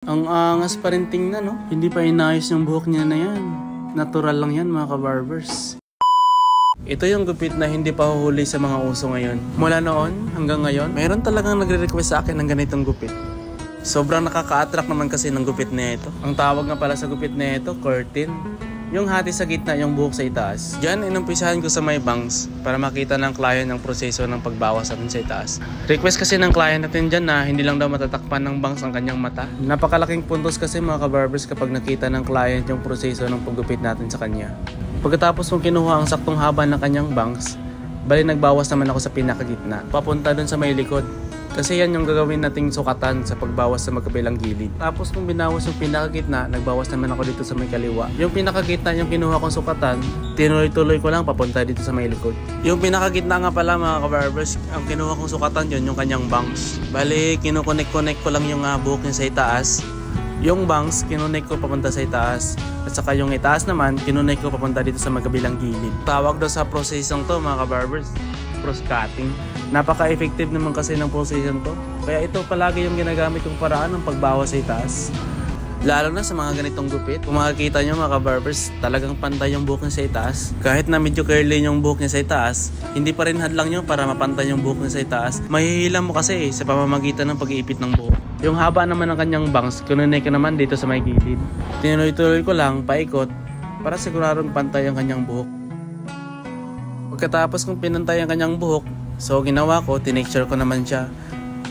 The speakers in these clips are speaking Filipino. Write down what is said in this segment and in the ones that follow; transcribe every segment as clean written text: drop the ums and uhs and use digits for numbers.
Ang angas pa rin tingnan, no? Hindi pa inayos yung buhok niya na yan. Natural lang yan, mga kabarbers. Ito yung gupit na hindi pa huhuli sa mga uso ngayon. Mula noon hanggang ngayon, mayroon talagang nagre-request sa akin ng ganitong gupit. Sobrang nakaka-attract naman kasi ng gupit na ito. Ang tawag nga pala sa gupit na ito, curtain. Yung hati sa gitna, yung buhok sa itaas. Diyan, inumpisahan ko sa may bangs para makita ng client ang proseso ng pagbawas natin sa itaas. Request kasi ng client natin dyan na hindi lang daw matatakpan ng bangs ang kanyang mata. Napakalaking puntos kasi mga kabarbers kapag nakita ng client yung proseso ng paggupit natin sa kanya. Pagkatapos kong kinuha ang saktong haba ng kanyang bangs, bali nagbawas naman ako sa pinakagitna, papunta dun sa may likod. Kasi yan yung gagawin nating sukatan sa pagbawas sa magkabilang gilid. Tapos kung binawas yung pinakagitna, nagbawas naman ako dito sa may kaliwa. Yung pinakagitna yung kinuha kong sukatan, tinuloy-tuloy ko lang papunta dito sa may likod. Yung pinakagitna nga pala mga kabarbers, ang kinuha kong sukatan yun yung kanyang bangs. Bali, kinukonek-connect ko lang yung buhok niya sa itaas. Yung bangs, kinunik ko papunta sa itaas. At saka yung itaas naman, kinunik ko papunta dito sa magkabilang gilid. Tawag daw sa prosesong to mga kabarbers, cross cutting. Napaka-effective naman kasi ng proseson to. Kaya ito palagi yung ginagamit kong paraan ng pagbawas sa itaas. Lalo na sa mga ganitong gupit. Kung makikita nyo mga kabarbers, talagang pantay yung buhok niya sa itaas. Kahit na medyo curly yung buhok niya sa itaas, hindi pa rin hadlang nyo para mapantay yung buhok niya sa itaas. Mahihila mo kasi sa pamamagitan ng pag-iipit ng buhok. Yung haba naman ng kanyang bangs, kinunay ko naman dito sa may gilid. Tinuloy-tuloy ko lang, paikot, para siguradong pantay ang kanyang buhok. Pagkatapos kong pinantay ang kanyang buhok, so ginawa ko, tinexture ko naman siya.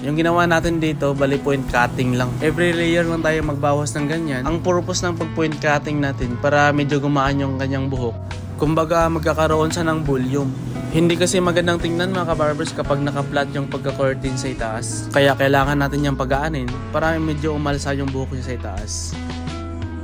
Yung ginawa natin dito, bali point cutting lang. Every layer lang tayo magbawas ng ganyan. Ang purpose ng pag-point cutting natin para medyo gumaan yung kanyang buhok. Kumbaga magkakaroon siya ng volume. Hindi kasi magandang tingnan mga kabarbers kapag naka-flat yung pagka-curtain sa itaas. Kaya kailangan natin yung pagaanin para medyo umalsa yung buhok niya sa itaas.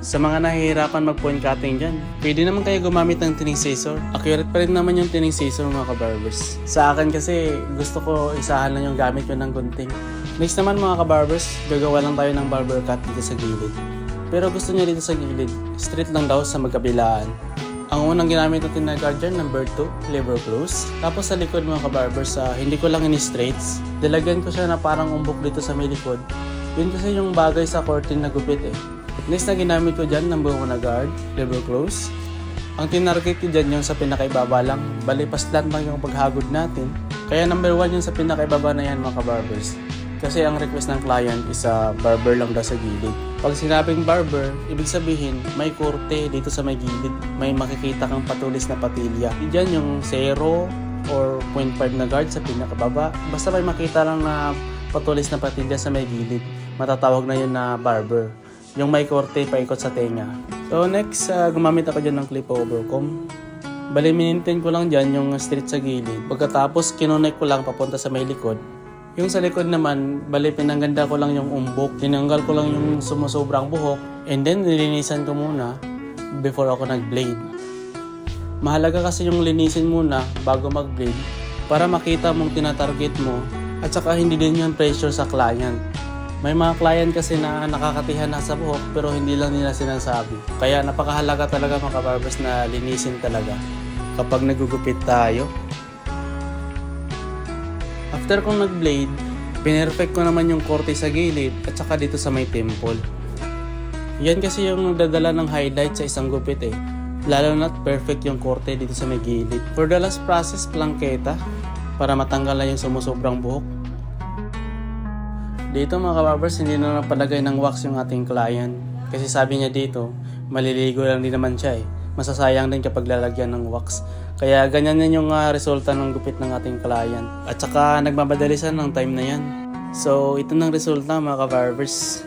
Sa mga nahihirapan mag-point cutting dyan, pwede naman kayo gumamit ng tinning scissor. Accurate pa rin naman yung tinning scissor mga kabarbers. Sa akin kasi gusto ko isahan lang yung gamit ko ng gunting. Next naman mga kabarbers, gagawa lang tayo ng barber cut dito sa gilid. Pero gusto niya dito sa gilid, straight lang daw sa magkabilaan. Ang unang ginamit natin na guard dyan, number 2, lever close. Tapos sa likod mga kabarbers, hindi ko lang ini-straights. Dilagyan ko siya na parang umbok dito sa may likod. Yun kasi yung bagay sa curtain na gupit eh. Next na ginamit ko dyan, number 1 na guard, lever close. Ang tinarget ko dyan yung sa pinakaibaba lang. Bali, paslat lang yung paghagod natin. Kaya number 1 yung sa pinakaibaba na yan mga kabarbers. Kasi ang request ng client is barber lang daw sa gilid. Pag sinabing barber, ibig sabihin may korte dito sa may gilid. May makikita kang patulis na patilya. Diyan yung 0 or 0.5 na guard sa pinakababa. Basta may makita lang na patulis na patilya sa may gilid. Matatawag na yun na barber. Yung may korte paikot sa tenga. So next, gumamit ako dyan ng clip over comb. Bali, minintain ko lang dyan yung straight sa gilid. Pagkatapos, kinonect ko lang papunta sa may likod. Yung sa likod naman, bali pinangganda ko lang yung umbok. Tinanggal ko lang yung sumusobrang buhok. And then, nilinisan ko muna before ako nag-blade. Mahalaga kasi yung linisin muna bago mag-blade para makita mong tinatarget mo at saka hindi din yung pressure sa client. May mga client kasi na nakakatihan na sa buhok pero hindi lang nila sinasabi. Kaya napakahalaga talaga mga kabarbers na linisin talaga kapag nagugupit tayo. After kong nag-blade, pinerfect ko naman yung korte sa gilid at saka dito sa may temple. Yan kasi yung nagdadala ng highlight sa isang gupit eh. Lalo na't perfect yung korte dito sa may gilid. For the last process, plangketa para matanggal na yung sumusobrang buhok. Dito mga kabarbers, hindi na napalagay ng wax yung ating client. Kasi sabi niya dito, maliligo lang din naman siya eh. Masasayang din kapag lalagyan ng wax. Kaya ganyan din yung resulta ng gupit ng ating client. At saka nagmamadalisan ng time na yan. So ito ng resulta mga kabarbers.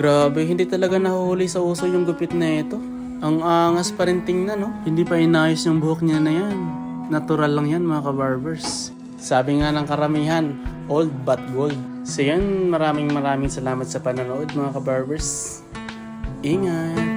Grabe, hindi talaga nahuhuli sa uso yung gupit na ito. Ang angas pa rin tingnan, no? Hindi pa inayos yung buhok niya na yan. Natural lang yan mga kabarbers. Sabi nga ng karamihan, old but gold. So yan, maraming salamat sa panonood mga kabarbers. Ingat!